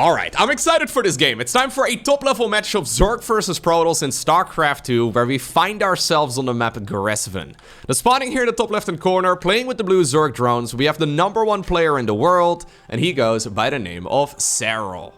Alright, I'm excited for this game. It's time for a top-level match of Zerg versus Protoss in StarCraft 2, where we find ourselves on the map Gresvan. The spawning here in the top left-hand corner, playing with the blue Zerg drones, we have the #1 player in the world, and he goes by the name of Serral.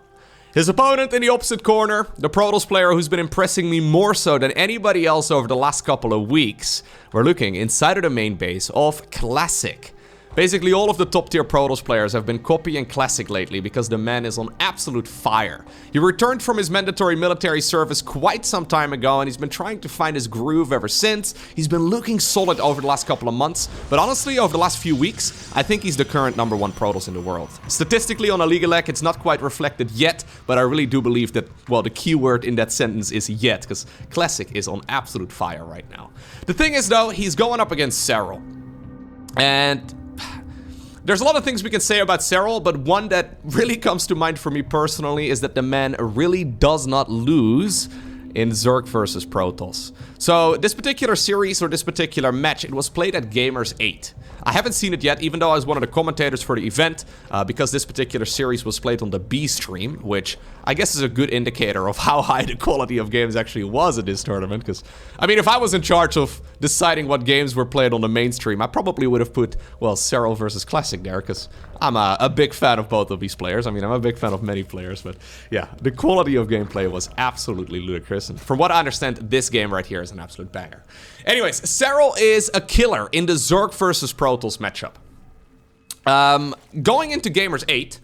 His opponent in the opposite corner, the Protoss player who's been impressing me more so than anybody else over the last couple of weeks. We're looking inside of the main base of Classic. Basically, all of the top-tier Protoss players have been copying Classic lately because the man is on absolute fire. He returned from his mandatory military service quite some time ago, and he's been trying to find his groove ever since. He's been looking solid over the last couple of months, but honestly, over the last few weeks, I think he's the current #1 Protoss in the world. Statistically, on a League elect, it's not quite reflected yet, but I really do believe that, well, the key word in that sentence is yet, because Classic is on absolute fire right now. The thing is, though, he's going up against Serral. And there's a lot of things we can say about Serral, but one that really comes to mind for me personally is that the man really does not lose in Zerg versus Protoss. So this particular series, or this particular match, it was played at Gamers 8. I haven't seen it yet, even though I was one of the commentators for the event, because this particular series was played on the B stream, which I guess is a good indicator of how high the quality of games actually was in this tournament. Because, I mean, if I was in charge of deciding what games were played on the mainstream, I probably would have put, well, Serral versus Classic there, because I'm a big fan of both of these players. I mean, I'm a big fan of many players, but yeah, the quality of gameplay was absolutely ludicrous. And from what I understand, this game right here is an absolute banger. Anyways, Serral is a killer in the Zerg versus Protoss matchup. Going into Gamers 8,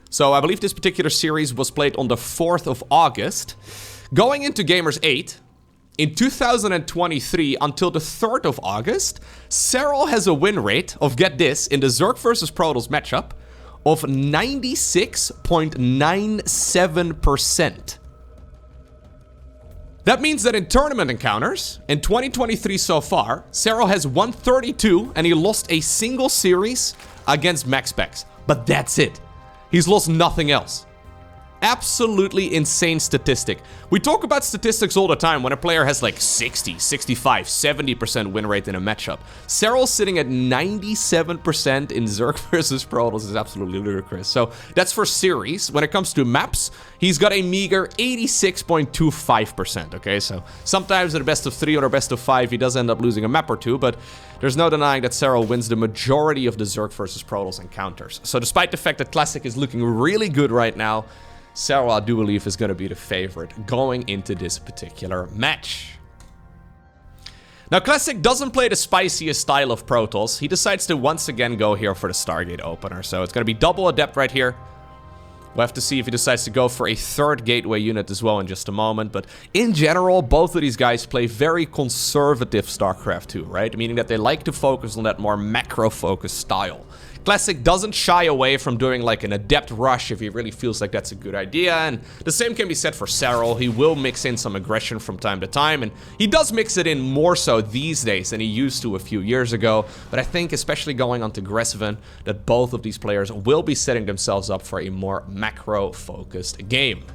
so I believe this particular series was played on the 4th of August. Going into Gamers 8, in 2023 until the 3rd of August, Serral has a win rate of, get this, in the Zerg versus Protoss matchup, of 96.97%. That means that in tournament encounters, in 2023 so far, Serral has won 32 and he lost a single series against max specs. But that's it. He's lost nothing else. Absolutely insane statistic. We talk about statistics all the time when a player has like 60, 65, 70% win rate in a matchup. Serral sitting at 97% in Zerg versus Protoss is absolutely ludicrous. So that's for series. When it comes to maps, he's got a meager 86.25%, okay? So sometimes in a best of 3 or a best of 5, he does end up losing a map or two, but there's no denying that Serral wins the majority of the Zerg versus Protoss encounters. So despite the fact that Classic is looking really good right now, Serral, I do believe, is going to be the favorite going into this particular match. Now, Classic doesn't play the spiciest style of Protoss. He decides to once again go here for the Stargate opener. So it's going to be double Adept right here. We'll have to see if he decides to go for a 3rd gateway unit as well in just a moment. But in general, both of these guys play very conservative StarCraft 2, right? Meaning that they like to focus on that more macro-focused style. Classic doesn't shy away from doing like an Adept rush if he really feels like that's a good idea, and the same can be said for Serral. He will mix in some aggression from time to time, and he does mix it in more so these days than he used to a few years ago, but I think especially going on to Gresvan, that both of these players will be setting themselves up for a more macro-focused game.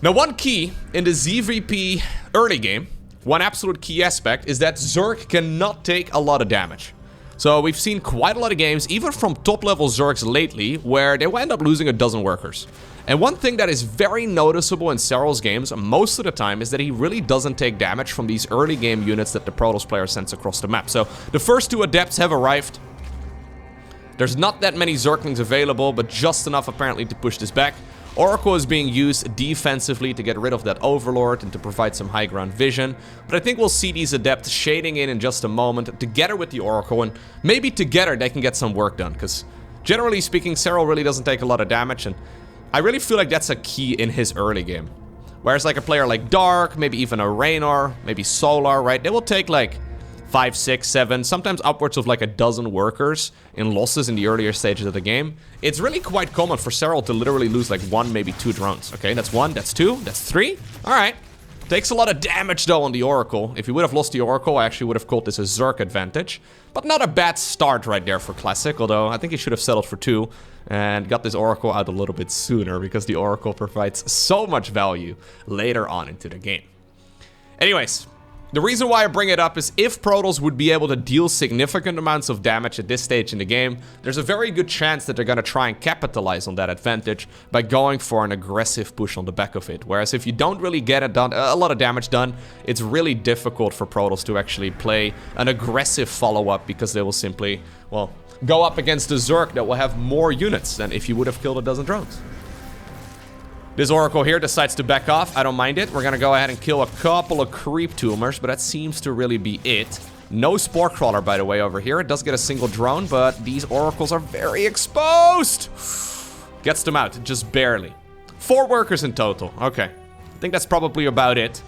Now, one key in the ZVP early game, one absolute key aspect, is that Zerg cannot take a lot of damage. So we've seen quite a lot of games, even from top-level Zergs lately, where they will end up losing a dozen workers. And one thing that is very noticeable in Serral's games most of the time is that he really doesn't take damage from these early game units that the Protoss player sends across the map. So the first 2 Adepts have arrived. There's not that many Zerglings available, but just enough apparently to push this back. Oracle is being used defensively to get rid of that Overlord and to provide some high ground vision. But I think we'll see these Adepts shading in just a moment together with the Oracle, and maybe together they can get some work done, because generally speaking, Serral really doesn't take a lot of damage, and I really feel like that's a key in his early game. Whereas like a player like Dark, maybe even a Raynor, maybe Solar, right? They will take like 5, 6, 7, sometimes upwards of like a dozen workers in losses in the earlier stages of the game. It's really quite common for Serral to literally lose like 1, maybe 2 drones. Okay, that's 1, that's 2, that's 3. All right. Takes a lot of damage though on the Oracle. If he would have lost the Oracle, I actually would have called this a Zerg advantage. But not a bad start right there for Classic, although I think he should have settled for 2 and got this Oracle out a little bit sooner, because the Oracle provides so much value later on into the game. Anyways, The reason why I bring it up is if Protoss would be able to deal significant amounts of damage at this stage in the game, there's a very good chance that they're going to try and capitalize on that advantage by going for an aggressive push on the back of it. Whereas if you don't really get it done, a lot of damage done, it's really difficult for Protoss to actually play an aggressive follow-up because they will simply, well, go up against the Zerg that will have more units than if you would have killed a dozen drones. This Oracle here decides to back off. I don't mind it. We're going to go ahead and kill a couple of creep tumors, but that seems to really be it. No Spore Crawler, by the way, over here. It does get a single drone, but these Oracles are very exposed. Gets them out, just barely. 4 workers in total. Okay. I think that's probably about it.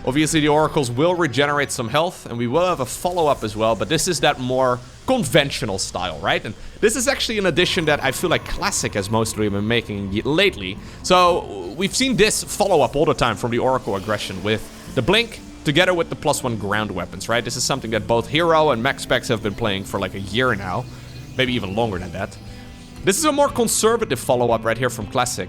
Obviously, the Oracles will regenerate some health, and we will have a follow-up as well, but this is that more conventional style, right? And this is actually an addition that I feel like Classic has mostly been making lately. So we've seen this follow-up all the time from the Oracle aggression with the Blink together with the +1 ground weapons, right? This is something that both Hero and Max Specs have been playing for like a year now, maybe even longer than that. This is a more conservative follow-up right here from Classic.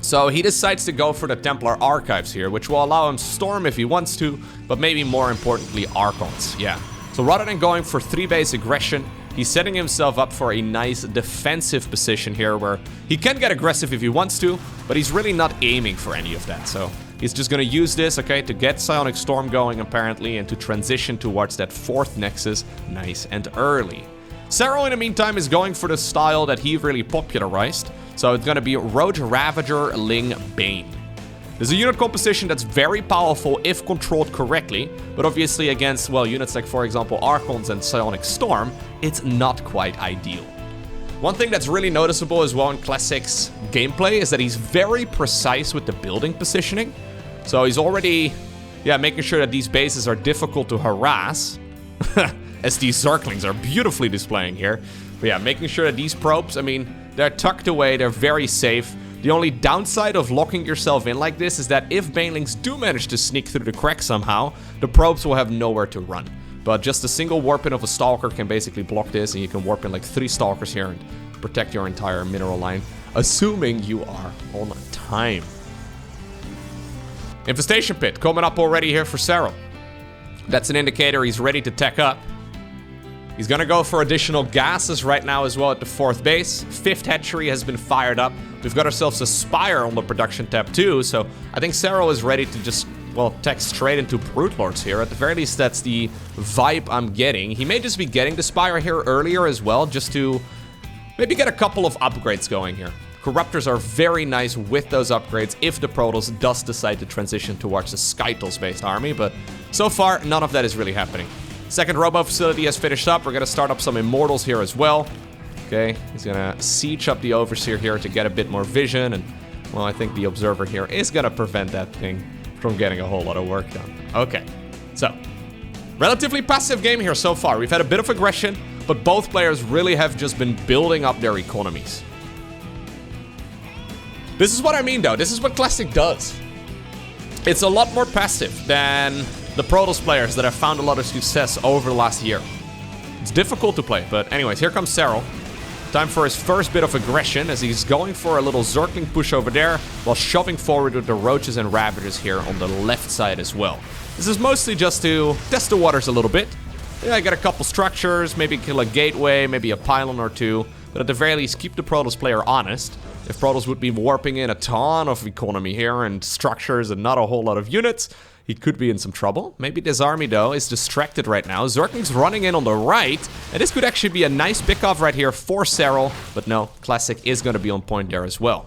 So he decides to go for the Templar Archives here, which will allow him Storm if he wants to, but maybe more importantly, Archons. Yeah. So rather than going for 3-base aggression, he's setting himself up for a nice defensive position here where he can get aggressive if he wants to, but he's really not aiming for any of that. So he's just going to use this, okay, to get Psionic Storm going apparently and to transition towards that 4th Nexus nice and early. Serral, in the meantime, is going for the style that he really popularized. So it's going to be Roach Ravager Ling Bane. There's a unit composition that's very powerful if controlled correctly, but obviously against, well, units like, for example, Archons and Psionic Storm, it's not quite ideal. One thing that's really noticeable as well in Classic's gameplay is that he's very precise with the building positioning. So he's already, yeah, making sure that these bases are difficult to harass, as these Zerglings are beautifully displaying here. But yeah, making sure that these probes, I mean, they're tucked away, they're very safe. The only downside of locking yourself in like this is that if Banelings do manage to sneak through the crack somehow, the probes will have nowhere to run. But just a single warp in of a Stalker can basically block this, and you can warp in like 3 Stalkers here and protect your entire mineral line, assuming you are on time. Infestation Pit coming up already here for Serral. That's an indicator he's ready to tech up. He's gonna go for additional gases right now as well at the 4th base. 5th hatchery has been fired up. We've got ourselves a Spire on the production tab too, so I think Serral is ready to just, well, tech straight into Brute Lords here. At the very least, that's the vibe I'm getting. He may just be getting the Spire here earlier as well, just to maybe get a couple of upgrades going here. Corruptors are very nice with those upgrades if the Protoss does decide to transition towards a Skytles-based army, but so far, none of that is really happening. Second Robo facility has finished up. We're going to start up some Immortals here as well. Okay, he's going to siege up the Overseer here to get a bit more vision. And, well, I think the Observer here is going to prevent that thing from getting a whole lot of work done. Okay, so relatively passive game here so far. We've had a bit of aggression, but both players really have just been building up their economies. This is what I mean, though. This is what Classic does. It's a lot more passive than the Protoss players that have found a lot of success over the last year. It's difficult to play, but anyways, here comes Serral. Time for his first bit of aggression as he's going for a little Zergling push over there while shoving forward with the Roaches and Ravagers here on the left side as well. This is mostly just to test the waters a little bit. Yeah, get a couple structures, maybe kill a gateway, maybe a pylon or 2, but at the very least keep the Protoss player honest. If Protoss would be warping in a ton of economy here and structures and not a whole lot of units, he could be in some trouble. Maybe this army, though, is distracted right now. Zergling's running in on the right, and this could actually be a nice pickoff right here for Serral, but no, Classic is going to be on point there as well.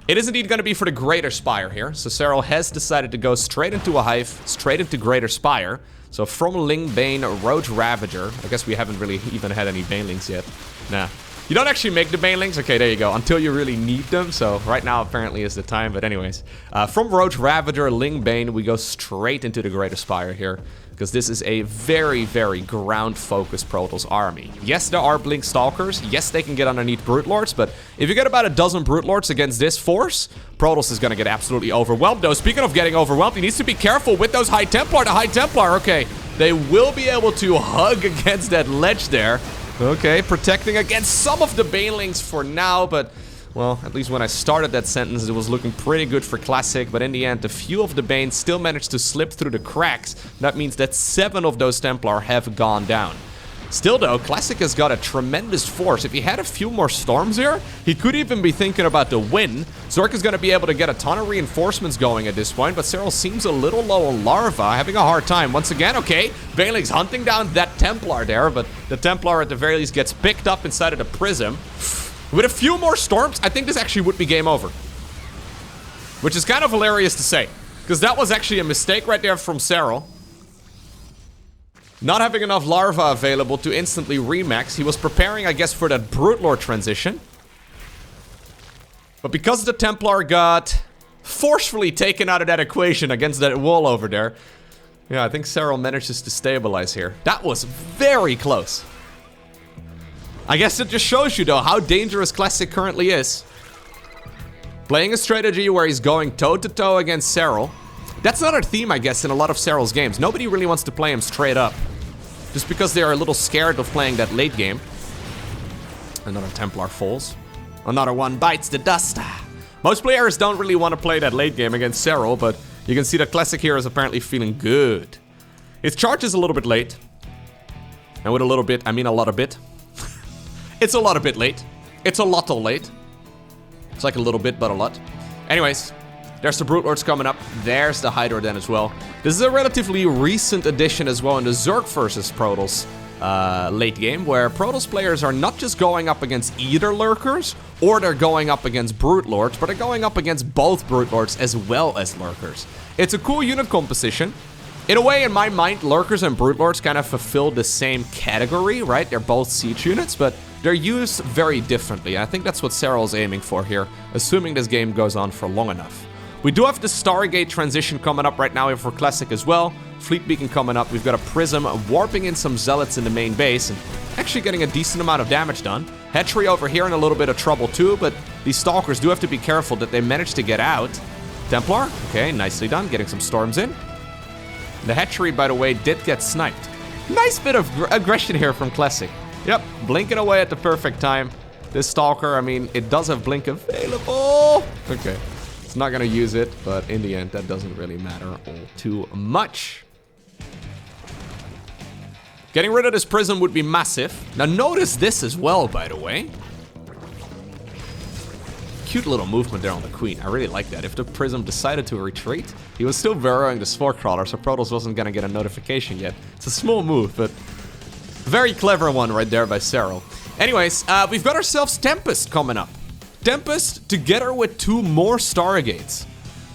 It is indeed going to be for the Greater Spire here, so Serral has decided to go straight into a Hive, straight into Greater Spire. So from Ling Bane, Roach Ravager. I guess we haven't really even had any Banelings yet. Nah. You don't actually make the Banelings, okay, there you go, until you really need them, so right now apparently is the time, but anyways. From Roach Ravager, Ling Bane, we go straight into the Greater Spire here, because this is a very, very ground-focused Protoss army. Yes, there are Blink Stalkers, yes, they can get underneath Brute Lords, but if you get about a dozen Brute Lords against this force, Protoss is gonna get absolutely overwhelmed, though. Speaking of getting overwhelmed, he needs to be careful with those High Templar. The High Templar, okay, they will be able to hug against that ledge there. Okay, protecting against some of the Banelings for now, but Well, at least when I started that sentence, it was looking pretty good for Classic, but in the end, a few of the Banes still managed to slip through the cracks. That means that 7 of those Templar have gone down. Still though, Classic has got a tremendous force. If he had a few more Storms here, he could even be thinking about the win. Zerg is going to be able to get a ton of reinforcements going at this point, but Serral seems a little low on Larva, having a hard time. Once again, okay, Bailing's hunting down that Templar there, but the Templar at the very least gets picked up inside of the Prism. With a few more Storms, I think this actually would be game over. Which is kind of hilarious to say, because that was actually a mistake right there from Serral. Not having enough Larva available to instantly remax. He was preparing, I guess, for that Brute Lord transition. But because the Templar got forcefully taken out of that equation against that wall over there, yeah, I think Serral manages to stabilize here. That was very close. I guess it just shows you, though, how dangerous Classic currently is. Playing a strategy where he's going toe-to-toe against Serral. That's not a theme, I guess, in a lot of Serral's games. Nobody really wants to play him straight up. Just because they are a little scared of playing that late game. Another Templar falls. Another one bites the dust. Most players don't really want to play that late game against Serral, but you can see that Classic here is apparently feeling good. His charge is a little bit late. And with a little bit, I mean a lot of bit. It's a lot a bit late. It's a lot late. It's like a little bit, but a lot. Anyways, there's the Brute Lords coming up. There's the Hydra Den as well. This is a relatively recent addition as well in the Zerg versus Protoss late game, where Protoss players are not just going up against either Lurkers, or they're going up against Brute Lords, but they're going up against both Brute Lords as well as Lurkers. It's a cool unit composition. In a way, in my mind, Lurkers and Brute Lords kind of fulfill the same category, right? They're both siege units, but they're used very differently. I think that's what Serral's aiming for here, assuming this game goes on for long enough. We do have the Stargate transition coming up right now here for Classic as well. Fleet Beacon coming up. We've got a Prism warping in some Zealots in the main base and actually getting a decent amount of damage done. Hatchery over here in a little bit of trouble too, but these Stalkers do have to be careful that they manage to get out. Templar, okay, nicely done, getting some Storms in. The Hatchery, by the way, did get sniped. Nice bit of aggression here from Classic. Yep, blinking away at the perfect time. This Stalker, I mean, it does have blink available. Okay, it's not gonna use it, but in the end, that doesn't really matter all too much. Getting rid of this Prism would be massive. Now notice this as well, by the way. Cute little movement there on the Queen. I really like that. If the Prism decided to retreat, he was still burrowing the Spore Crawler, so Protoss wasn't gonna get a notification yet. It's a small move, but very clever one right there by Serral. Anyways, we've got ourselves Tempest coming up. Tempest together with 2 more Stargates.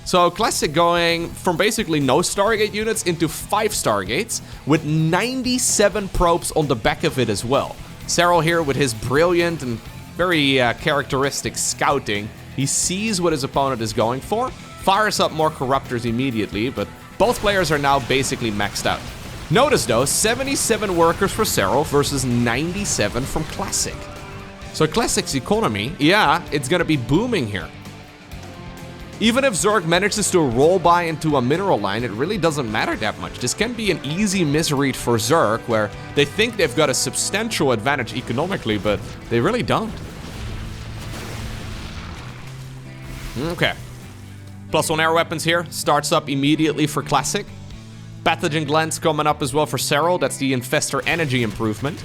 So Classic going from basically no Stargate units into 5 Stargates with 97 probes on the back of it as well. Serral here with his brilliant and very characteristic scouting. He sees what his opponent is going for, fires up more Corruptors immediately, but both players are now basically maxed out. Notice though, 77 workers for Serral versus 97 from Classic. So Classic's economy, yeah, it's gonna be booming here. Even if Zerg manages to roll by into a mineral line, it really doesn't matter that much. This can be an easy misread for Zerg, where they think they've got a substantial advantage economically, but they really don't. Okay. +1 air weapons here, starts up immediately for Classic. Pathogen Glands coming up as well for Serral, that's the Infestor energy improvement.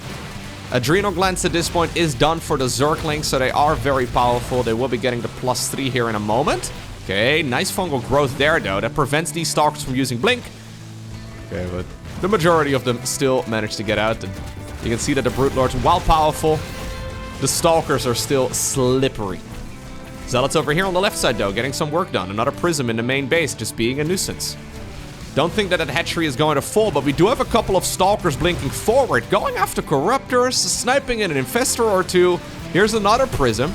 Adrenal Glands at this point is done for the Zerglings, so they are very powerful. They will be getting the +3 here in a moment. Okay, nice fungal growth there though. That prevents these Stalkers from using Blink. Okay, but the majority of them still manage to get out. And you can see that the Brute Lords, while powerful, the Stalkers are still slippery. Zealots over here on the left side though, getting some work done. Another Prism in the main base, just being a nuisance. Don't think that Hatchery is going to fall, but we do have a couple of Stalkers blinking forward, going after Corruptors, sniping in an Infestor or 2. Here's another Prism.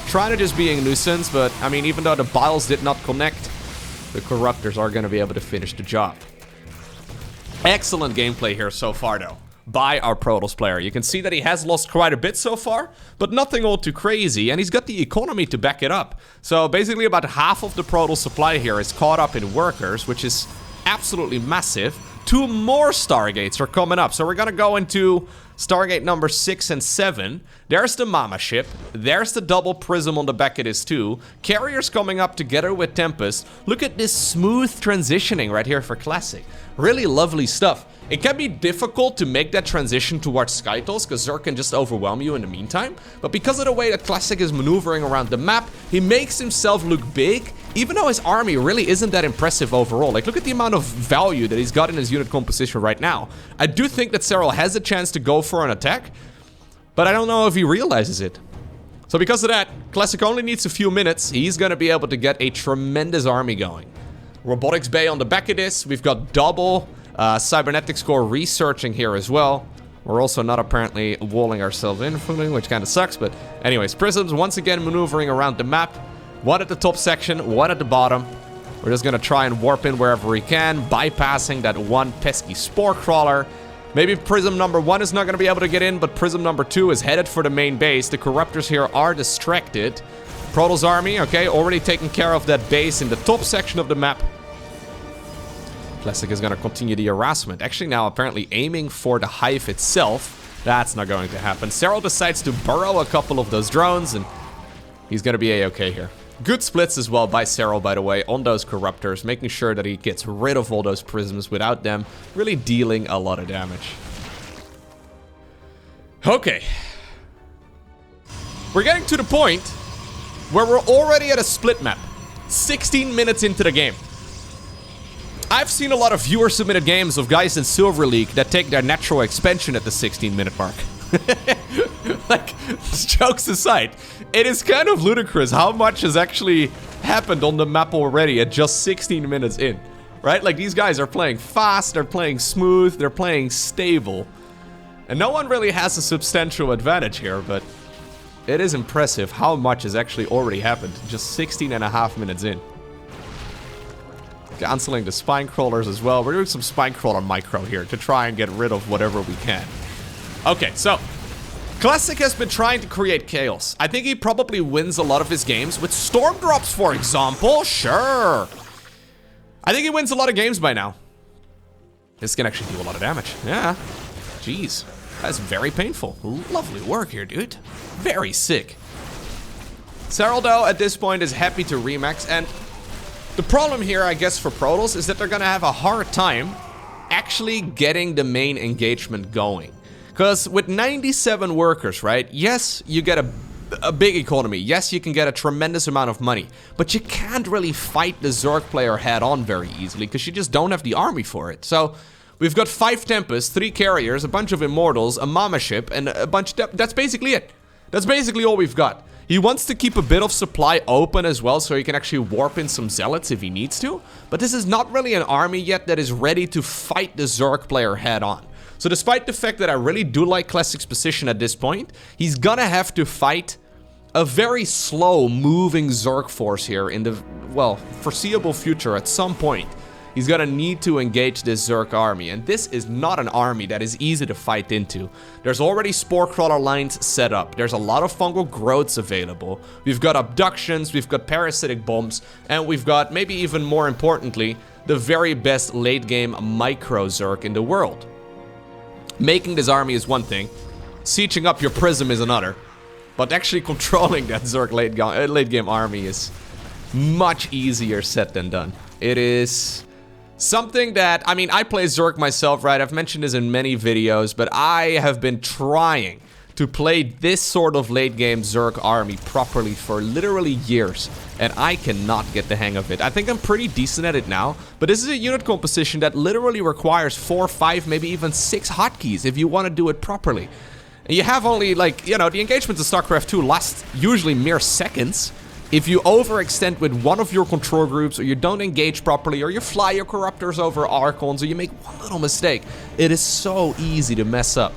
Trying to just be a nuisance, but I mean, even though the Biles did not connect, the Corruptors are going to be able to finish the job. Excellent gameplay here so far though, by our Protoss player. You can see that he has lost quite a bit so far, but nothing all too crazy, and he's got the economy to back it up. So basically about half of the Protoss supply here is caught up in workers, which is absolutely massive. 2 more Stargates are coming up, so we're gonna go into Stargate number 6 and 7. There's the Mama ship. There's the double prism on the back of this too. Carriers coming up together with Tempest. Look at this smooth transitioning right here for Classic. Really lovely stuff. It can be difficult to make that transition towards Skytals, because Zerg can just overwhelm you in the meantime. But because of the way that Classic is maneuvering around the map, he makes himself look big, even though his army really isn't that impressive overall. Like, look at the amount of value that he's got in his unit composition right now. I do think that Serral has a chance to go for an attack, but I don't know if he realizes it. So because of that, Classic only needs a few minutes. He's going to be able to get a tremendous army going. Robotics Bay on the back of this. We've got double Cybernetics Core researching here as well. We're also not apparently walling ourselves in fully, which kind of sucks. But anyways, Prisms once again maneuvering around the map. One at the top section, one at the bottom. We're just going to try and warp in wherever we can, bypassing that one pesky Spore Crawler. Maybe Prism number 1 is not going to be able to get in, but Prism number 2 is headed for the main base. The Corruptors here are distracted. Protoss army, okay, already taking care of that base in the top section of the map. Classic is going to continue the harassment. Actually now apparently aiming for the hive itself. That's not going to happen. Serral decides to burrow a couple of those drones, and he's going to be a-okay here. Good splits as well by Serral, by the way, on those Corruptors, making sure that he gets rid of all those prisms without them really dealing a lot of damage. Okay. We're getting to the point where we're already at a split map. 16 minutes into the game. I've seen a lot of viewer-submitted games of guys in Silver League that take their natural expansion at the 16-minute mark. Like, jokes aside, it is kind of ludicrous how much has actually happened on the map already at just 16 minutes in. Right? Like, these guys are playing fast, they're playing smooth, they're playing stable. And no one really has a substantial advantage here, but it is impressive how much has actually already happened just 16 and a half minutes in. Canceling the spine crawlers as well. We're doing some spine crawler micro here to try and get rid of whatever we can. Okay, so Classic has been trying to create chaos. I think he probably wins a lot of his games with storm drops, for example. Sure. I think he wins a lot of games by now. This can actually do a lot of damage. Yeah. Jeez. That's very painful. Lovely work here, dude. Very sick. Serral, though, at this point is happy to remax, and the problem here, I guess, for Protoss is that they're gonna have a hard time actually getting the main engagement going. Because with 97 workers, right? Yes, you get a big economy. Yes, you can get a tremendous amount of money. But you can't really fight the Zerg player head-on very easily because you just don't have the army for it. So we've got 5 Tempests, 3 Carriers, a bunch of Immortals, a Mama ship, and a bunch of... That's basically it. That's basically all we've got. He wants to keep a bit of supply open as well, so he can actually warp in some Zealots if he needs to. But this is not really an army yet that is ready to fight the Zerg player head-on. So despite the fact that I really do like Classic's position at this point, he's gonna have to fight a very slow moving Zerg force here in the, well, foreseeable future at some point. He's gonna need to engage this Zerg army, and this is not an army that is easy to fight into. There's already Spore Crawler lines set up, there's a lot of fungal growths available, we've got abductions, we've got parasitic bombs, and we've got, maybe even more importantly, the very best late game micro Zerg in the world. Making this army is one thing, sieging up your prism is another, but actually controlling that Zerg late game army is much easier said than done. It is something that, I mean, I play Zerg myself, right? I've mentioned this in many videos, but I have been trying to play this sort of late game Zerg army properly for literally years, and I cannot get the hang of it. I think I'm pretty decent at it now, but this is a unit composition that literally requires 4, 5, maybe even 6 hotkeys if you want to do it properly. And you have only, like, you know, the engagements of StarCraft 2 last usually mere seconds. If you overextend with one of your control groups, or you don't engage properly, or you fly your Corruptors over Archons, or you make one little mistake, it is so easy to mess up.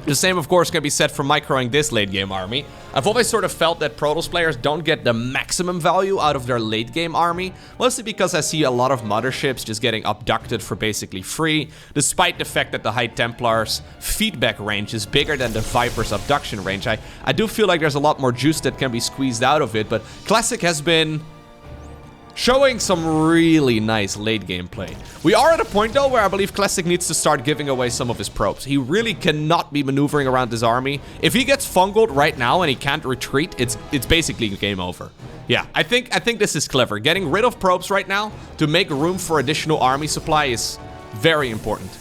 The same, of course, can be said for microing this late game army. I've always sort of felt that Protoss players don't get the maximum value out of their late game army, mostly because I see a lot of motherships just getting abducted for basically free, despite the fact that the High Templars' feedback range is bigger than the Viper's abduction range. I do feel like there's a lot more juice that can be squeezed out of it, but Classic has been showing some really nice late game play. We are at a point though where I believe Classic needs to start giving away some of his probes. He really cannot be maneuvering around his army. If he gets fungled right now and he can't retreat, it's basically game over. Yeah, I think this is clever. Getting rid of probes right now to make room for additional army supply is very important.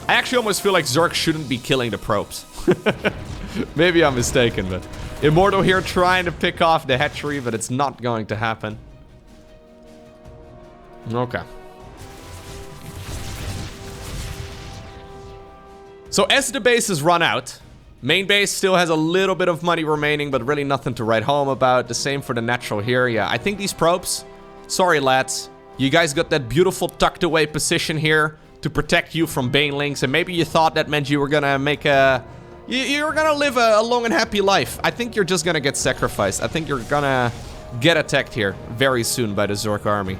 I actually almost feel like Zerg shouldn't be killing the probes. Maybe I'm mistaken, but Immortal here trying to pick off the hatchery, but it's not going to happen. Okay. So as the base is run out, main base still has a little bit of money remaining, but really nothing to write home about. The same for the natural here. Yeah, I think these probes, sorry lads, you guys got that beautiful tucked away position here to protect you from banelings, and maybe you thought that meant you were gonna make a... You're gonna live a long and happy life. I think you're just gonna get sacrificed. I think you're gonna get attacked here very soon by the Zerg army.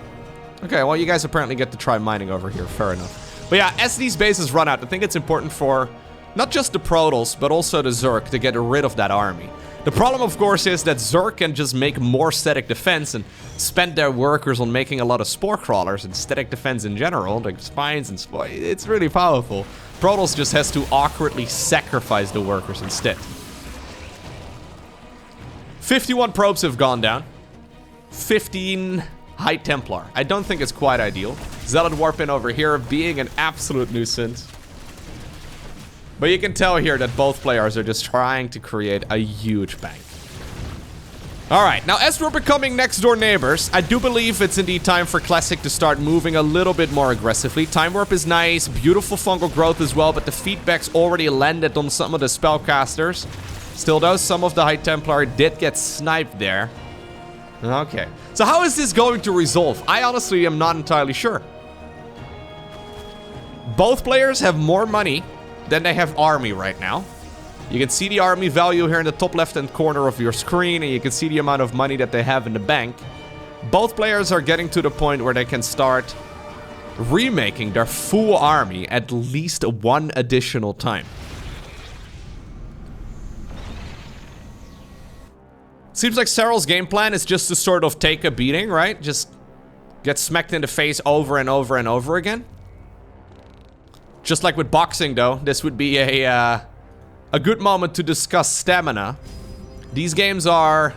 Okay, well, you guys apparently get to try mining over here. Fair enough. But yeah, as these bases run out, I think it's important for not just the Protoss, but also the Zerg to get rid of that army. The problem, of course, is that Zerg can just make more static defense and spend their workers on making a lot of spore crawlers and static defense in general, like spines and spore. It's really powerful. Protoss just has to awkwardly sacrifice the workers instead. 51 probes have gone down. 15 High Templar. I don't think it's quite ideal. Zealot Warp in over here being an absolute nuisance. But you can tell here that both players are just trying to create a huge bank. Alright, now as we're becoming next door neighbors, I do believe it's indeed time for Classic to start moving a little bit more aggressively. Time Warp is nice, beautiful fungal growth as well, but the feedback's already landed on some of the spellcasters. Still though, some of the High Templar did get sniped there. Okay, so how is this going to resolve? I honestly am not entirely sure. Both players have more money than they have army right now. You can see the army value here in the top left-hand corner of your screen, and you can see the amount of money that they have in the bank. Both players are getting to the point where they can start remaking their full army at least one additional time. Seems like Serral's game plan is just to sort of take a beating, right? Just get smacked in the face over and over and over again. Just like with boxing, though, this would be a good moment to discuss stamina. These games are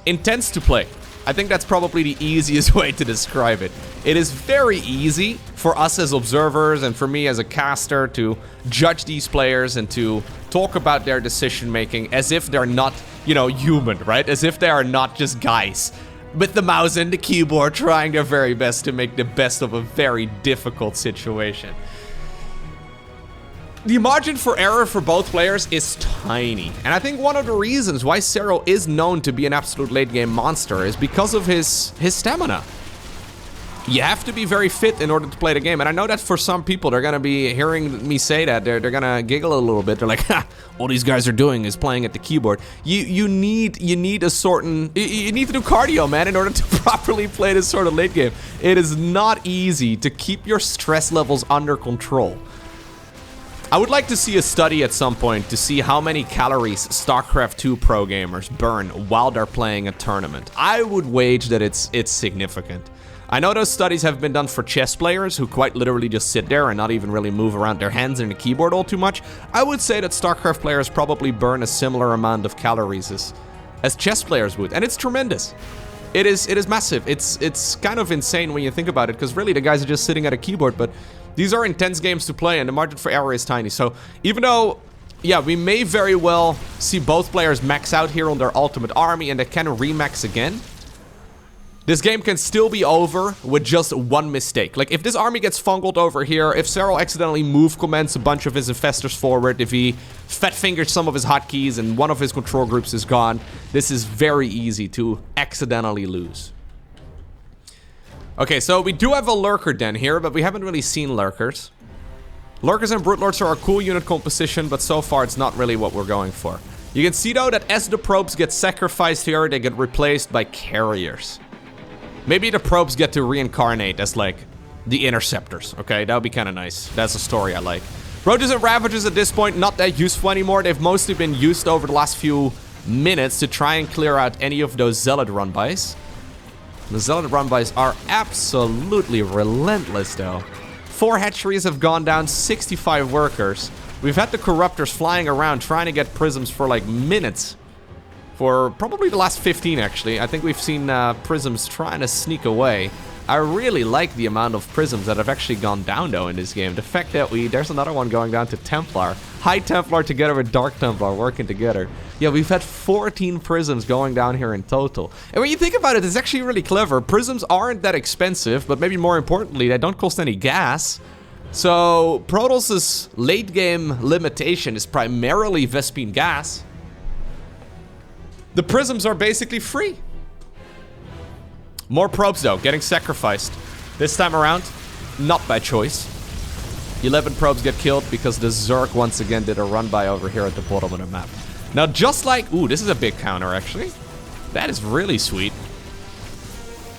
intense to play. I think that's probably the easiest way to describe it. It is very easy for us as observers and for me as a caster to judge these players and to talk about their decision making as if they're not, you know, human, right? As if they are not just guys with the mouse and the keyboard trying their very best to make the best of a very difficult situation. The margin for error for both players is tiny. And I think one of the reasons why Serral is known to be an absolute late game monster is because of his stamina. You have to be very fit in order to play the game. And I know that for some people, they're gonna be hearing me say that. They're gonna giggle a little bit. They're like, ha, all these guys are doing is playing at the keyboard. You need a certain, you need to do cardio, man, in order to properly play this sort of late game. It is not easy to keep your stress levels under control. I would like to see a study at some point to see how many calories StarCraft 2 pro gamers burn while they're playing a tournament. I would wage that it's significant. I know those studies have been done for chess players who quite literally just sit there and not even really move around their hands and the keyboard all too much. I would say that StarCraft players probably burn a similar amount of calories as chess players would, and it's tremendous. It is massive. It's kind of insane when you think about it, because really the guys are just sitting at a keyboard, but these are intense games to play and the margin for error is tiny. So even though, yeah, we may very well see both players max out here on their ultimate army and they can remax again, this game can still be over with just one mistake. Like if this army gets fungled over here, if Serral accidentally move commands a bunch of his infestors forward, if he fat fingers some of his hotkeys and one of his control groups is gone, this is very easy to accidentally lose. Okay, so we do have a Lurker Den here, but we haven't really seen Lurkers. Lurkers and Brute Lords are a cool unit composition, but so far it's not really what we're going for. You can see though that as the probes get sacrificed here, they get replaced by carriers. Maybe the probes get to reincarnate as like the interceptors, okay? That would be kind of nice. That's a story I like. Roaches and Ravagers at this point, not that useful anymore. They've mostly been used over the last few minutes to try and clear out any of those Zealot run-bys. The Zealot run-bys are absolutely relentless, though. 4 hatcheries have gone down, 65 workers. We've had the Corruptors flying around trying to get prisms for like minutes. For probably the last 15, actually. I think we've seen prisms trying to sneak away. I really like the amount of prisms that have actually gone down, though, in this game. The fact that there's another one going down to Templar. High Templar together with Dark Templar working together. Yeah, we've had 14 prisms going down here in total. And when you think about it, it's actually really clever. Prisms aren't that expensive, but maybe more importantly, they don't cost any gas. So, Protoss' late game limitation is primarily Vespene gas. The prisms are basically free. More probes, though, getting sacrificed. This time around, not by choice. 11 probes get killed because the Zerg once again did a run-by over here at the bottom of the map. Now, just like... Ooh, this is a big counter, actually. That is really sweet.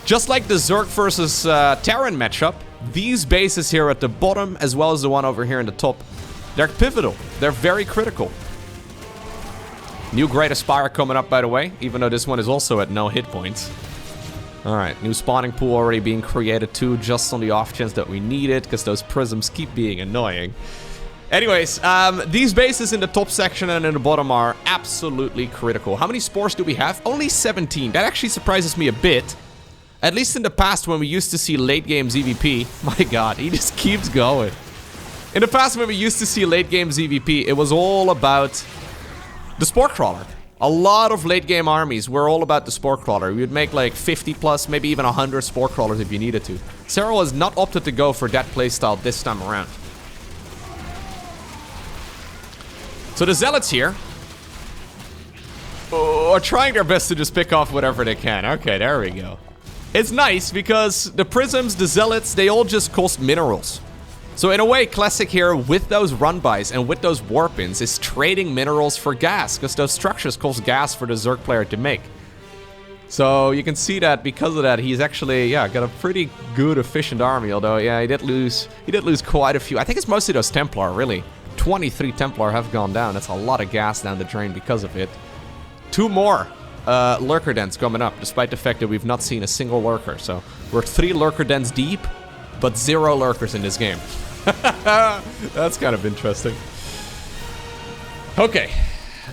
Just like the Zerg versus Terran matchup, these bases here at the bottom, as well as the one over here in the top, they're pivotal. They're very critical. New Great Aspire coming up, by the way, even though this one is also at no hit points. Alright, new spawning pool already being created too, just on the off chance that we need it, because those prisms keep being annoying. Anyways, these bases in the top section and in the bottom are absolutely critical. How many spores do we have? Only 17. That actually surprises me a bit. At least in the past when we used to see late game ZVP. My god, he just keeps going. In the past when we used to see late game ZVP, it was all about the Spore Crawler. A lot of late game armies were all about the Spore Crawler. We would make like 50 plus, maybe even 100 Spore Crawlers if you needed to. Serral has not opted to go for that playstyle this time around. So the Zealots here are trying their best to just pick off whatever they can. Okay, there we go. It's nice because the Prisms, the Zealots, they all just cost minerals. So in a way, Classic here, with those run-bys and with those warp-ins, is trading minerals for gas, because those structures cost gas for the Zerg player to make. So you can see that because of that, he's actually, yeah, got a pretty good, efficient army, although, yeah, he did lose quite a few. I think it's mostly those Templar, really. 23 Templar have gone down. That's a lot of gas down the drain because of it. 2 more Lurker Dens coming up, despite the fact that we've not seen a single Lurker. So we're 3 Lurker Dens deep, but 0 Lurkers in this game. That's kind of interesting. Okay.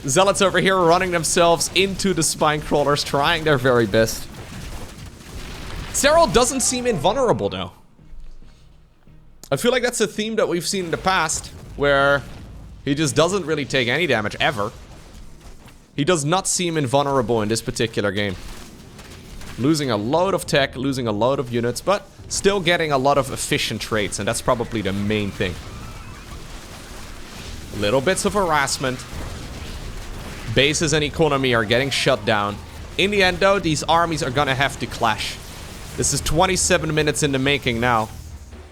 Zealots over here running themselves into the Spine Crawlers, trying their very best. Serral doesn't seem invulnerable, though. I feel like that's a theme that we've seen in the past, where he just doesn't really take any damage, ever. He does not seem invulnerable in this particular game. Losing a load of tech, losing a load of units, but still getting a lot of efficient trades, and that's probably the main thing. Little bits of harassment. Bases and economy are getting shut down. In the end, though, these armies are gonna have to clash. This is 27 minutes in the making now.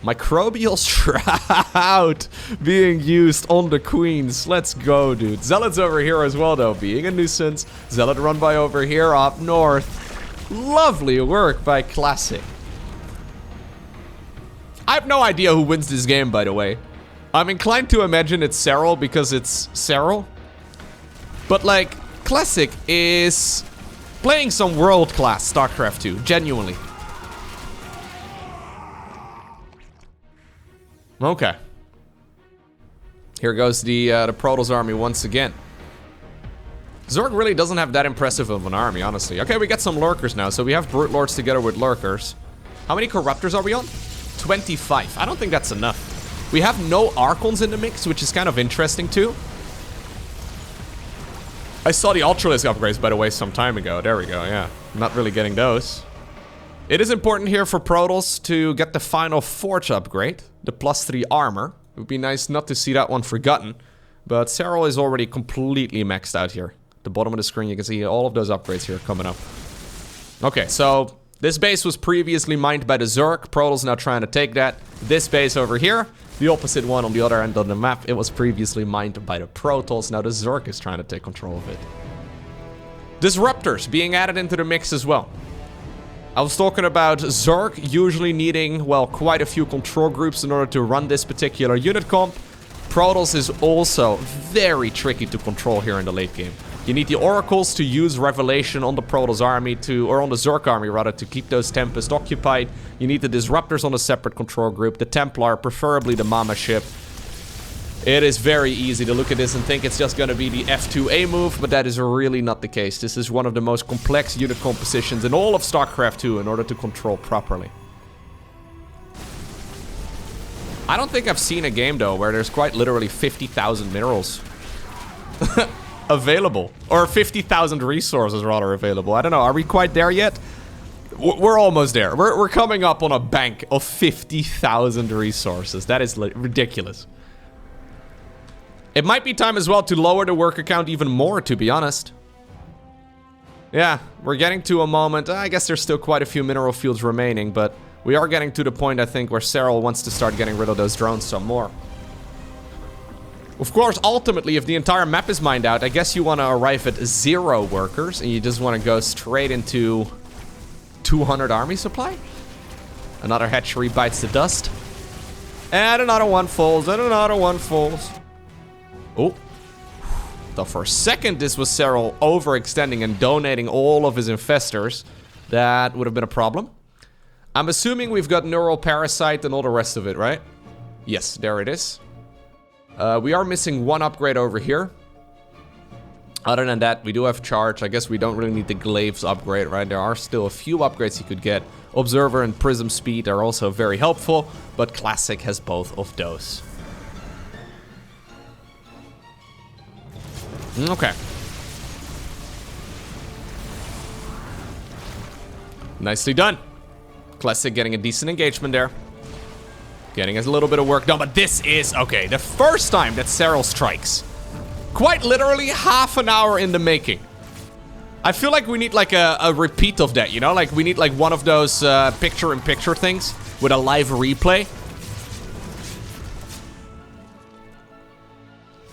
Microbial Shroud being used on the queens. Let's go, dude. Zealots over here as well, though, being a nuisance. Zealot run by over here up north. Lovely work by Classic. I have no idea who wins this game, by the way. I'm inclined to imagine it's Serral because it's Serral. But, like, Classic is playing some world-class StarCraft 2, genuinely. Okay. Here goes the Protoss army once again. Zerg really doesn't have that impressive of an army, honestly. Okay, we got some Lurkers now, so we have Brute Lords together with Lurkers. How many Corruptors are we on? 25. I don't think that's enough. We have no Archons in the mix, which is kind of interesting too. I saw the Ultralisk upgrades, by the way, some time ago. There we go, yeah. Not really getting those. It is important here for Protoss to get the final Forge upgrade, the +3 armor. It would be nice not to see that one forgotten, but Serral is already completely maxed out here. At the bottom of the screen, you can see all of those upgrades here coming up. Okay, so this base was previously mined by the Zerg. Protoss now trying to take that. This base over here, the opposite one on the other end of the map, it was previously mined by the Protoss. Now the Zerg is trying to take control of it. Disruptors being added into the mix as well. I was talking about Zerg usually needing, well, quite a few control groups in order to run this particular unit comp. Protoss is also very tricky to control here in the late game. You need the Oracles to use Revelation on the Protoss army or on the Zerg army rather, to keep those Tempest occupied. You need the Disruptors on a separate control group, the Templar, preferably the Mama ship. It is very easy to look at this and think it's just gonna be the F2A move, but that is really not the case. This is one of the most complex unit compositions in all of StarCraft 2 in order to control properly. I don't think I've seen a game, though, where there's quite literally 50,000 minerals available. Or 50,000 resources, rather, available. I don't know. Are we quite there yet? We're almost there. We're coming up on a bank of 50,000 resources. That is ridiculous. It might be time as well to lower the worker count even more, to be honest. Yeah, we're getting to a moment. I guess there's still quite a few mineral fields remaining, but we are getting to the point, I think, where Serral wants to start getting rid of those drones some more. Of course, ultimately, if the entire map is mined out, I guess you want to arrive at 0 workers, and you just want to go straight into 200 army supply. Another hatchery bites the dust. And another one falls, and another one falls. Oh. Thought for a second this was Serral overextending and donating all of his infestors. That would have been a problem. I'm assuming we've got Neural Parasite and all the rest of it, right? Yes, there it is. We are missing one upgrade over here. Other than that, we do have Charge. I guess we don't really need the Glaives upgrade, right? There are still a few upgrades you could get. Observer and Prism Speed are also very helpful, but Classic has both of those. Okay. Nicely done. Classic getting a decent engagement there. Getting us a little bit of work done, but this is, okay, the first time that Serral strikes. Quite literally half an hour in the making. I feel like we need like a repeat of that, you know? Like we need like one of those picture-in-picture things with a live replay.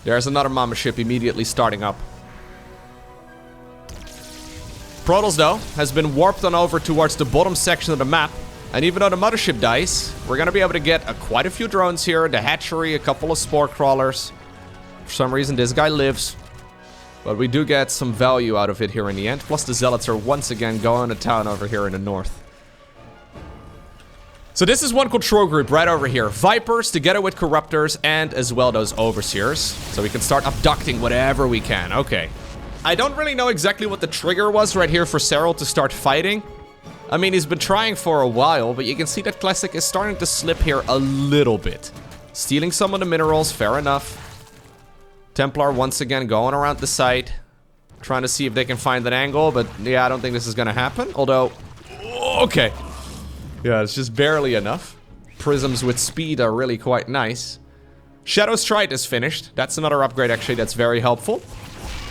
There's another Mama ship immediately starting up. Protoss, though, has been warped on over towards the bottom section of the map. And even though the mothership dies, we're gonna be able to get quite a few drones here. The hatchery, a couple of spore crawlers. For some reason, this guy lives. But we do get some value out of it here in the end. Plus, the Zealots are once again going to town over here in the north. So this is one control group right over here. Vipers together with Corruptors and as well those Overseers. So we can start abducting whatever we can. Okay. I don't really know exactly what the trigger was right here for Serral to start fighting. I mean, he's been trying for a while, but you can see that Classic is starting to slip here a little bit. Stealing some of the minerals, fair enough. Templar once again going around the site. Trying to see if they can find an angle, but yeah, I don't think this is gonna happen. Although, okay. Yeah, it's just barely enough. Prisms with speed are really quite nice. Shadow Stride is finished. That's another upgrade, actually, that's very helpful.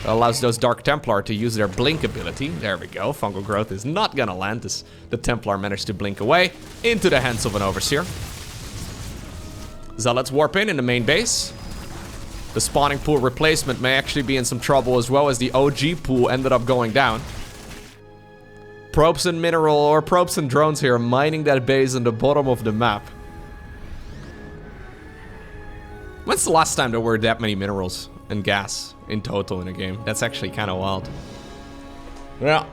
It allows those Dark Templar to use their blink ability. There we go. Fungal Growth is not gonna land as the Templar managed to blink away into the hands of an Overseer. Zealots warp in the main base. The spawning pool replacement may actually be in some trouble, as well as the OG pool ended up going down. Probes and mineral, or probes and drones here, mining that base on the bottom of the map. When's the last time there were that many minerals and gas in total in a game? That's actually kind of wild. Yeah.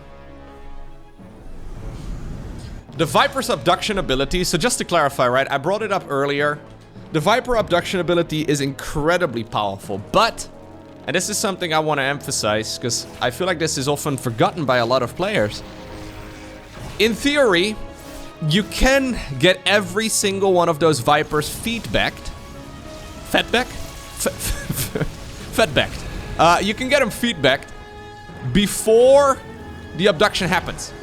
The Viper's abduction ability, so just to clarify, right, I brought it up earlier. The Viper abduction ability is incredibly powerful, but, and this is something I want to emphasize, because I feel like this is often forgotten by a lot of players. In theory, you can get every single one of those Vipers feedbacked. Fatbacked? Fatbacked. You can get them feedbacked before the abduction happens.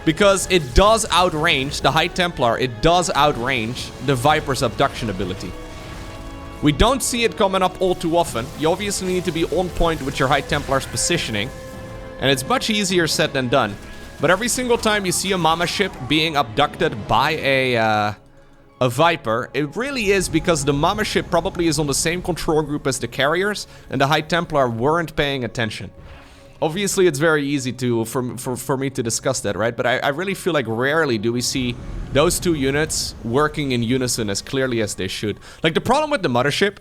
Because it does outrange, the High Templar, it does outrange the Viper's abduction ability. We don't see it coming up all too often. You obviously need to be on point with your High Templar's positioning. And it's much easier said than done. But every single time you see a Mama ship being abducted by a Viper, it really is because the Mama ship probably is on the same control group as the carriers, and the High Templar weren't paying attention. Obviously, it's very easy for me to discuss that, right? But I really feel like rarely do we see those two units working in unison as clearly as they should. Like, the problem with the Mothership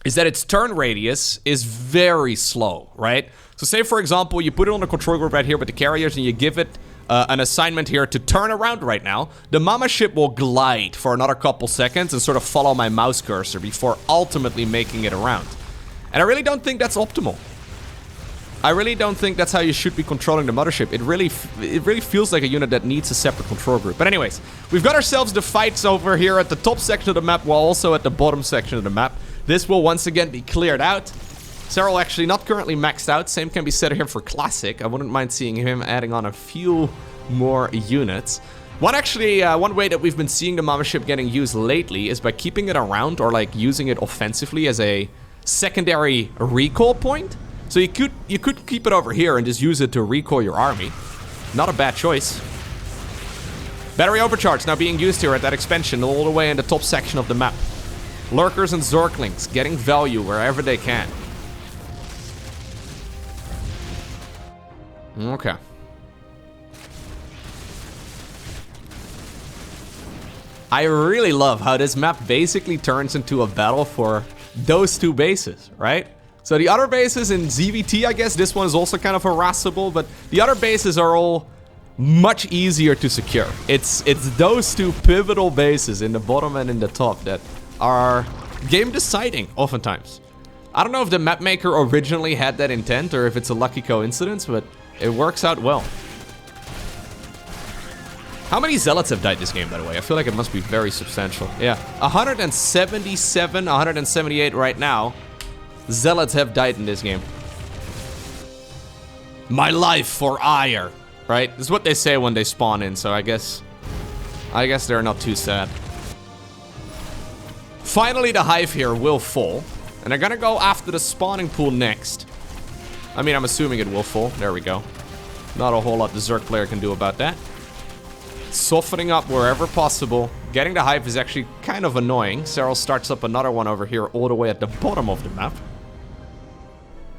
is that its turn radius is very slow, right? So say, for example, you put it on a control group right here with the carriers and you give it an assignment here to turn around right now. The mama ship will glide for another couple seconds and sort of follow my mouse cursor before ultimately making it around. And I really don't think that's optimal. I really don't think that's how you should be controlling the mothership. It really feels like a unit that needs a separate control group. But anyways, we've got ourselves the fights over here at the top section of the map while also at the bottom section of the map. This will once again be cleared out. Serral actually not currently maxed out. Same can be said here for Classic. I wouldn't mind seeing him adding on a few more units. One way that we've been seeing the mama ship getting used lately is by keeping it around or like using it offensively as a secondary recall point. So you could keep it over here and just use it to recall your army. Not a bad choice. Battery overcharge now being used here at that expansion all the way in the top section of the map. Lurkers and Zerglings getting value wherever they can. Okay. I really love how this map basically turns into a battle for those two bases, right? So the other bases in ZVT, I guess this one is also kind of harassable, but the other bases are all much easier to secure. It's those two pivotal bases in the bottom and in the top that are game deciding oftentimes. I don't know if the map maker originally had that intent or if it's a lucky coincidence, but it works out well. How many zealots have died this game, by the way? I feel like it must be very substantial. Yeah, 177, 178 right now. Zealots have died in this game. My life for ire, right? This is what they say when they spawn in, so I guess they're not too sad. Finally, the hive here will fall, and they're gonna go after the spawning pool next. I mean, I'm assuming it will fall. There we go. Not a whole lot the Zerg player can do about that. Softening up wherever possible. Getting the hive is actually kind of annoying. Serral starts up another one over here all the way at the bottom of the map.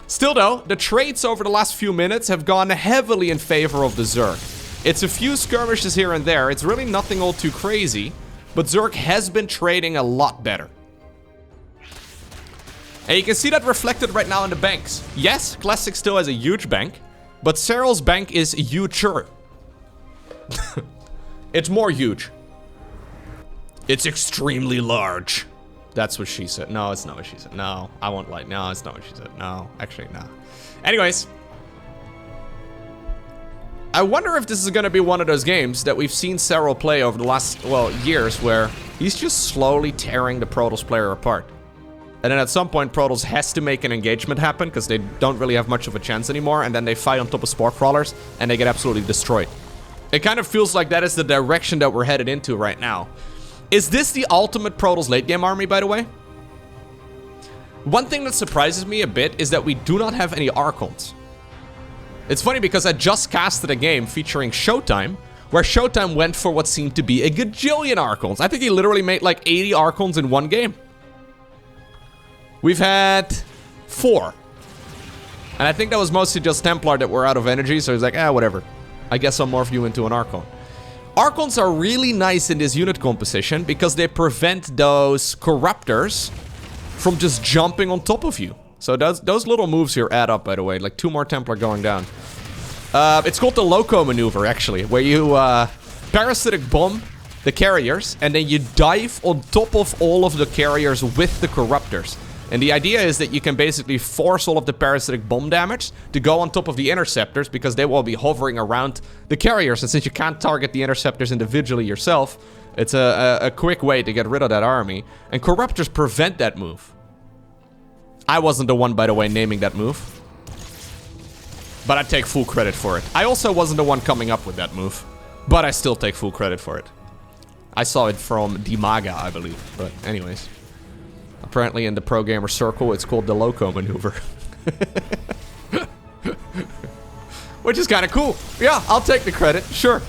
Still though, the trades over the last few minutes have gone heavily in favor of the Zerg. It's a few skirmishes here and there. It's really nothing all too crazy, but Zerg has been trading a lot better. And you can see that reflected right now in the banks. Yes, Classic still has a huge bank, but Serral's bank is huger. It's more huge. It's extremely large. That's what she said. No, it's not what she said. No, I won't lie. No, it's not what she said. No, actually, no. Anyways. I wonder if this is going to be one of those games that we've seen Serral play over the last, well, years, where he's just slowly tearing the Protoss player apart. And then at some point, Protoss has to make an engagement happen, because they don't really have much of a chance anymore, and then they fight on top of Spore Crawlers, and they get absolutely destroyed. It kind of feels like that is the direction that we're headed into right now. Is this the ultimate Protoss late game army, by the way? One thing that surprises me a bit is that we do not have any Archons. It's funny because I just casted a game featuring Showtime, where Showtime went for what seemed to be a gajillion Archons. I think he literally made like 80 Archons in one game. We've had 4. And I think that was mostly just Templar that were out of energy, so he's like, whatever. I guess I'll morph you into an Archon. Archons are really nice in this unit composition because they prevent those Corruptors from just jumping on top of you. So those little moves here add up, by the way. Like 2 more Templar going down. It's called the Loko maneuver, actually, where you parasitic bomb the carriers and then you dive on top of all of the carriers with the Corruptors. And the idea is that you can basically force all of the parasitic bomb damage to go on top of the interceptors because they will be hovering around the carriers. And since you can't target the interceptors individually yourself, it's a quick way to get rid of that army. And Corruptors prevent that move. I wasn't the one, by the way, naming that move. But I take full credit for it. I also wasn't the one coming up with that move. But I still take full credit for it. I saw it from Dimaga, I believe. But anyways. Apparently in the pro gamer circle, it's called the Loko maneuver. Which is kind of cool. Yeah, I'll take the credit. Sure.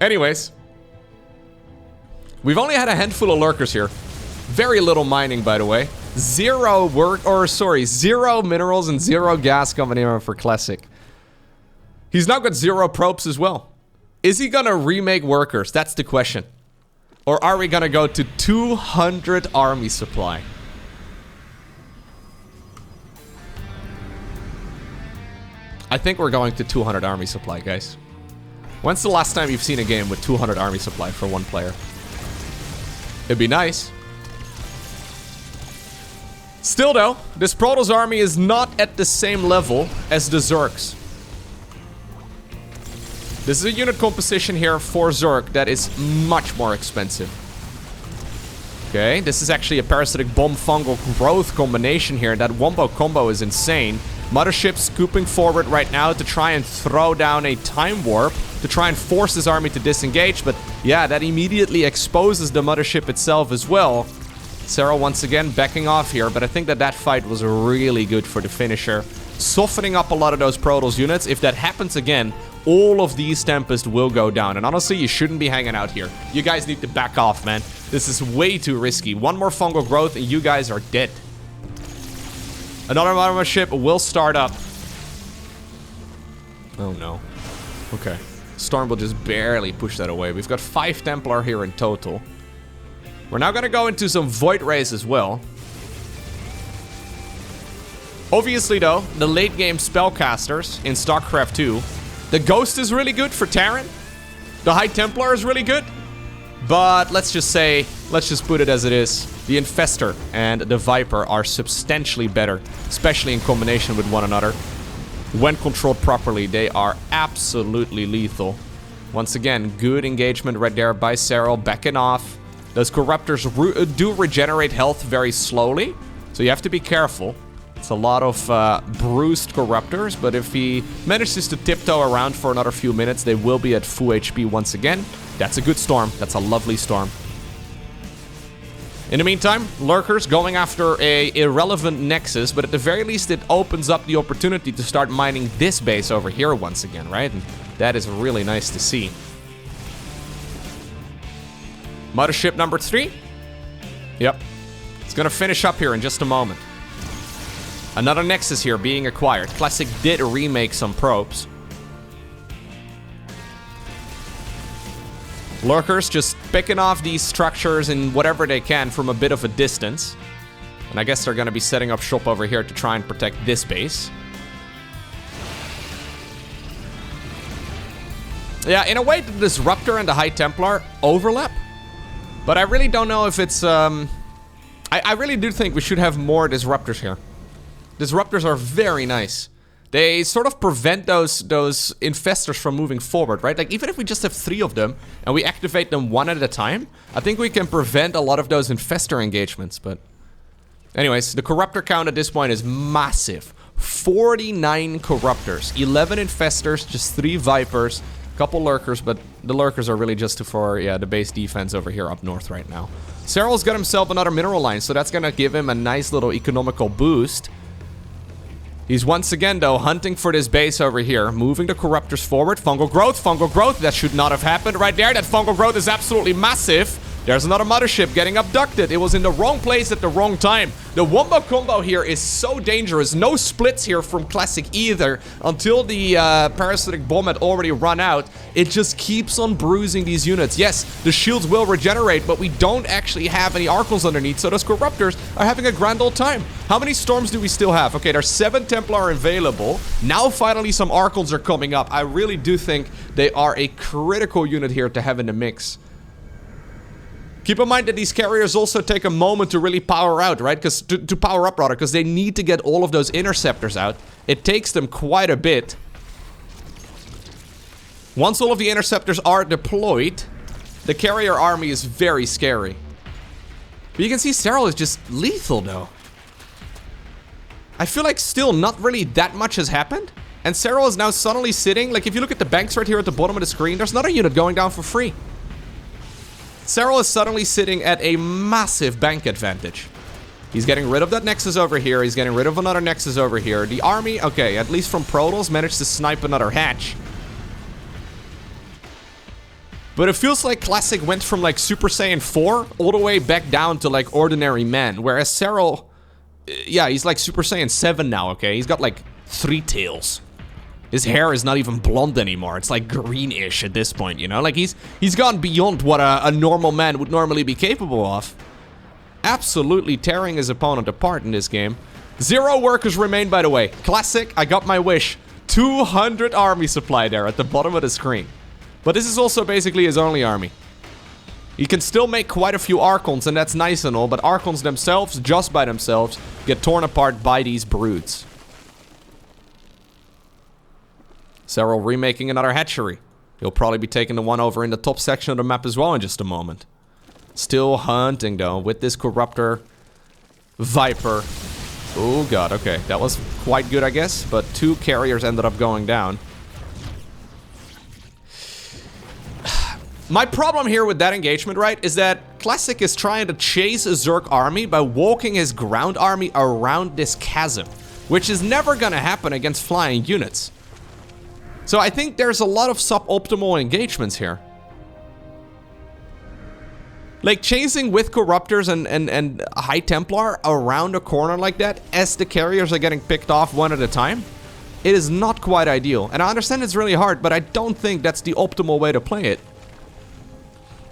Anyways. We've only had a handful of lurkers here. Very little mining, by the way. 0 minerals and 0 gas coming in for Classic. He's now got 0 probes as well. Is he gonna remake workers? That's the question. Or are we gonna go to 200 army supply? I think we're going to 200 army supply, guys. When's the last time you've seen a game with 200 army supply for one player? It'd be nice. Still though, this Protoss army is not at the same level as the Zergs. This is a unit composition here for Zerg that is much more expensive. Okay, this is actually a parasitic bomb fungal growth combination here. That wombo combo is insane. Mothership scooping forward right now to try and throw down a time warp to try and force his army to disengage. But yeah, that immediately exposes the mothership itself as well. Serral once again backing off here, but I think that that fight was really good for the finisher. Softening up a lot of those Protoss units. If that happens again, all of these Tempest will go down. And honestly, you shouldn't be hanging out here. You guys need to back off, man. This is way too risky. One more fungal growth and you guys are dead. Another mothership will start up. Oh no. Okay. Storm will just barely push that away. We've got 5 Templar here in total. We're now gonna go into some Void Rays as well. Obviously though, the late game spellcasters in StarCraft 2. The Ghost is really good for Terran. The High Templar is really good. But let's just put it as it is. The Infestor and the Viper are substantially better, especially in combination with one another. When controlled properly, they are absolutely lethal. Once again, good engagement right there by Serral, backing off. Those Corruptors do regenerate health very slowly, so you have to be careful. It's a lot of bruised Corruptors, but if he manages to tiptoe around for another few minutes, they will be at full HP once again. That's a good storm. That's a lovely storm. In the meantime, Lurkers going after a irrelevant Nexus, but at the very least it opens up the opportunity to start mining this base over here once again, right? And that is really nice to see. Mothership number 3. Yep. It's gonna finish up here in just a moment. Another Nexus here being acquired. Classic did remake some probes. Lurkers just picking off these structures in whatever they can from a bit of a distance. And I guess they're gonna be setting up shop over here to try and protect this base. Yeah, in a way, the Disruptor and the High Templar overlap. But I really don't know if it's... I really do think we should have more Disruptors here. Disruptors are very nice. They sort of prevent those infestors from moving forward, right? Like, even if we just have 3 of them and we activate them one at a time, I think we can prevent a lot of those infestor engagements, but... Anyways, the Corruptor count at this point is massive. 49 Corruptors, 11 infestors, just 3 Vipers, a couple Lurkers, but the Lurkers are really just for, yeah, the base defense over here up north right now. Serral's got himself another mineral line, so that's gonna give him a nice little economical boost. He's once again, though, hunting for this base over here. Moving the Corruptors forward. Fungal growth. That should not have happened right there. That fungal growth is absolutely massive. There's another mothership getting abducted. It was in the wrong place at the wrong time. The wombo combo here is so dangerous. No splits here from Classic either. Until the parasitic bomb had already run out. It just keeps on bruising these units. Yes, the shields will regenerate, but we don't actually have any Archons underneath. So those Corruptors are having a grand old time. How many Storms do we still have? Okay, there's 7 Templar available. Now finally some Archons are coming up. I really do think they are a critical unit here to have in the mix. Keep in mind that these carriers also take a moment to really power out, right? Because to power up, rather, because they need to get all of those interceptors out. It takes them quite a bit. Once all of the interceptors are deployed, the carrier army is very scary. But you can see Serral is just lethal, though. I feel like still not really that much has happened. And Serral is now suddenly sitting, like if you look at the banks right here at the bottom of the screen, there's another unit going down for free. Serral is suddenly sitting at a massive bank advantage. He's getting rid of that Nexus over here. He's getting rid of another Nexus over here. The army, okay, at least from Protoss, managed to snipe another hatch. But it feels like Classic went from like Super Saiyan 4 all the way back down to like ordinary man. Whereas Serral, yeah, he's like Super Saiyan 7 now, okay? He's got like 3 tails. His hair is not even blonde anymore. It's like greenish at this point, you know? Like, he's gone beyond what a normal man would normally be capable of. Absolutely tearing his opponent apart in this game. 0 workers remain, by the way. Classic, I got my wish. 200 army supply there at the bottom of the screen. But this is also basically his only army. He can still make quite a few Archons, and that's nice and all, but Archons themselves, just by themselves, get torn apart by these broods. Serral remaking another hatchery. He'll probably be taking the one over in the top section of the map as well in just a moment. Still hunting, though, with this Corruptor. Viper. Oh, God, okay. That was quite good, I guess, but 2 carriers ended up going down. My problem here with that engagement, right, is that Classic is trying to chase a Zerg army by walking his ground army around this chasm, which is never gonna happen against flying units. So I think there's a lot of suboptimal engagements here. Like, chasing with Corruptors and High Templar around a corner like that, as the carriers are getting picked off one at a time, it is not quite ideal. And I understand it's really hard, but I don't think that's the optimal way to play it.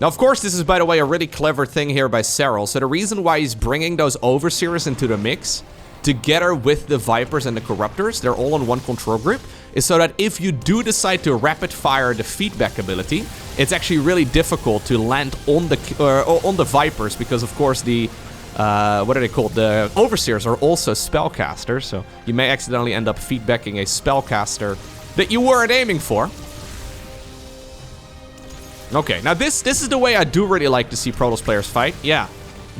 Now, of course, this is, by the way, a really clever thing here by Serral. So the reason why he's bringing those Overseers into the mix, together with the Vipers and the Corruptors, they're all in one control group, is so that if you do decide to rapid fire the feedback ability, it's actually really difficult to land on the Vipers, because of course the what are they called? The Overseers are also spellcasters, so you may accidentally end up feedbacking a spellcaster that you weren't aiming for. Okay, now this is the way I do really like to see Protoss players fight. Yeah,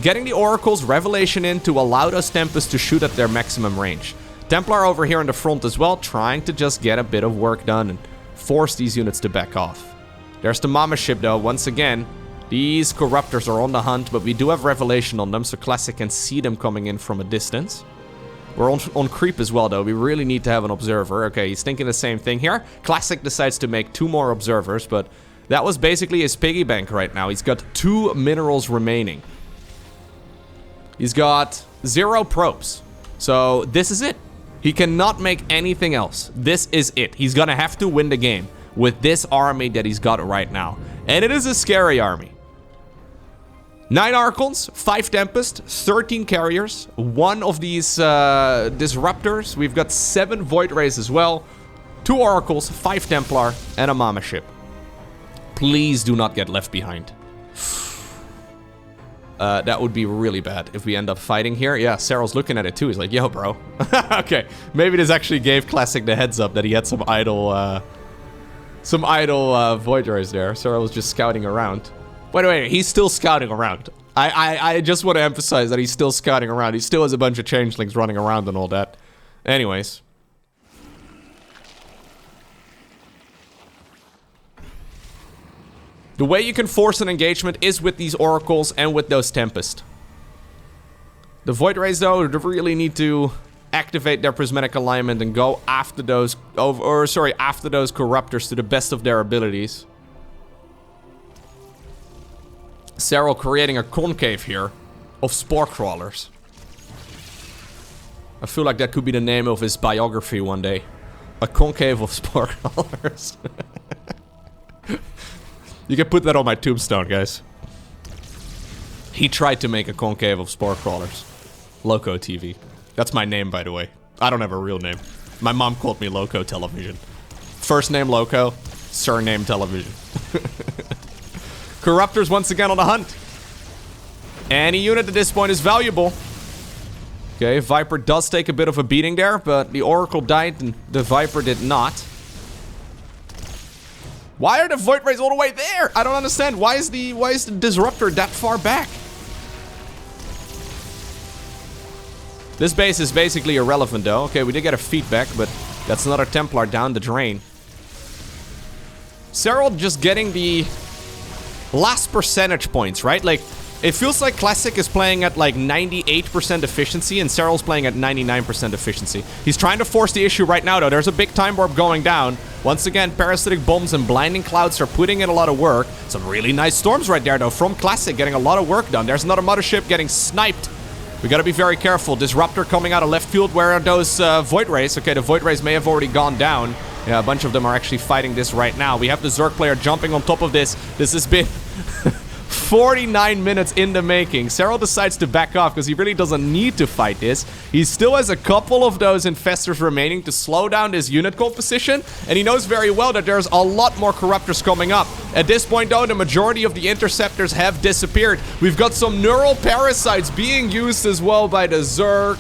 getting the Oracle's Revelation in to allow those Tempests to shoot at their maximum range. Templar over here in the front as well, trying to just get a bit of work done and force these units to back off. There's the Mama ship though, once again. These Corruptors are on the hunt, but we do have Revelation on them, so Classic can see them coming in from a distance. We're on creep as well though, we really need to have an observer. Okay, he's thinking the same thing here. Classic decides to make 2 more observers, but that was basically his piggy bank right now. He's got 2 minerals remaining. He's got 0 probes. So this is it. He cannot make anything else. This is it. He's gonna have to win the game with this army that he's got right now. And it is a scary army. 9 Archons, 5 Tempest, 13 Carriers, 1 of these Disruptors. We've got 7 Void Rays as well, 2 Oracles, 5 Templar, and a Mama ship. Please do not get left behind. That would be really bad if we end up fighting here. Yeah, Serral's looking at it too. He's like, yo, bro. Okay, maybe this actually gave Classic the heads up that he had some idle Void Rays there. Serral was just scouting around. Wait, he's still scouting around. I just want to emphasize that he's still scouting around. He still has a bunch of changelings running around and all that. Anyways. The way you can force an engagement is with these Oracles and with those Tempest. The Void Rays, though, really need to activate their Prismatic Alignment and go after those... after those Corruptors to the best of their abilities. Serral creating a concave here of Spore Crawlers. I feel like that could be the name of his biography one day. A concave of Spore Crawlers. You can put that on my tombstone, guys. He tried to make a concave of Spore Crawlers. LowkoTV. That's my name, by the way. I don't have a real name. My mom called me Lowko Television. First name Lowko, surname Television. Corruptors once again on the hunt. Any unit at this point is valuable. Okay, Viper does take a bit of a beating there, but the Oracle died and the Viper did not. Why are the Void Rays all the way there? I don't understand. Why is the Disruptor that far back? This base is basically irrelevant though. Okay, we did get a feedback, but that's another Templar down the drain. Serral just getting the last percentage points, right? Like, it feels like Classic is playing at like 98% efficiency and Serral's playing at 99% efficiency. He's trying to force the issue right now though. There's a big time warp going down. Once again, Parasitic Bombs and Blinding Clouds are putting in a lot of work. Some really nice storms right there though from Classic, getting a lot of work done. There's another Mothership getting sniped We gotta be very careful. Disruptor coming out of left field. Where are those Void Rays? Okay, the Void Rays may have already gone down. Yeah, a bunch of them are actually fighting this right now. We have the Zerg player jumping on top of this. This has been 49 minutes in the making. Serral decides to back off because he really doesn't need to fight this. He still has a couple of those infestors remaining to slow down this unit composition, and he knows very well that there's a lot more corruptors coming up. At this point though, the majority of the interceptors have disappeared. We've got some neural parasites being used as well by the Zerg.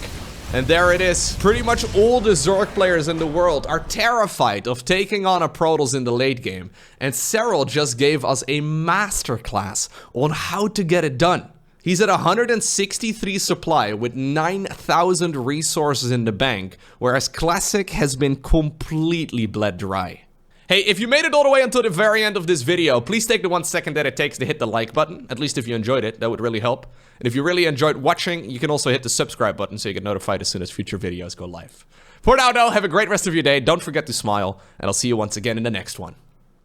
And there it is. Pretty much all the Zerg players in the world are terrified of taking on a Protoss in the late game. And Serral just gave us a masterclass on how to get it done. He's at 163 supply with 9,000 resources in the bank, whereas Classic has been completely bled dry. Hey, if you made it all the way until the very end of this video, please take the 1 second that it takes to hit the like button. At least if you enjoyed it, that would really help. And if you really enjoyed watching, you can also hit the subscribe button so you get notified as soon as future videos go live. For now though, have a great rest of your day, don't forget to smile, and I'll see you once again in the next one.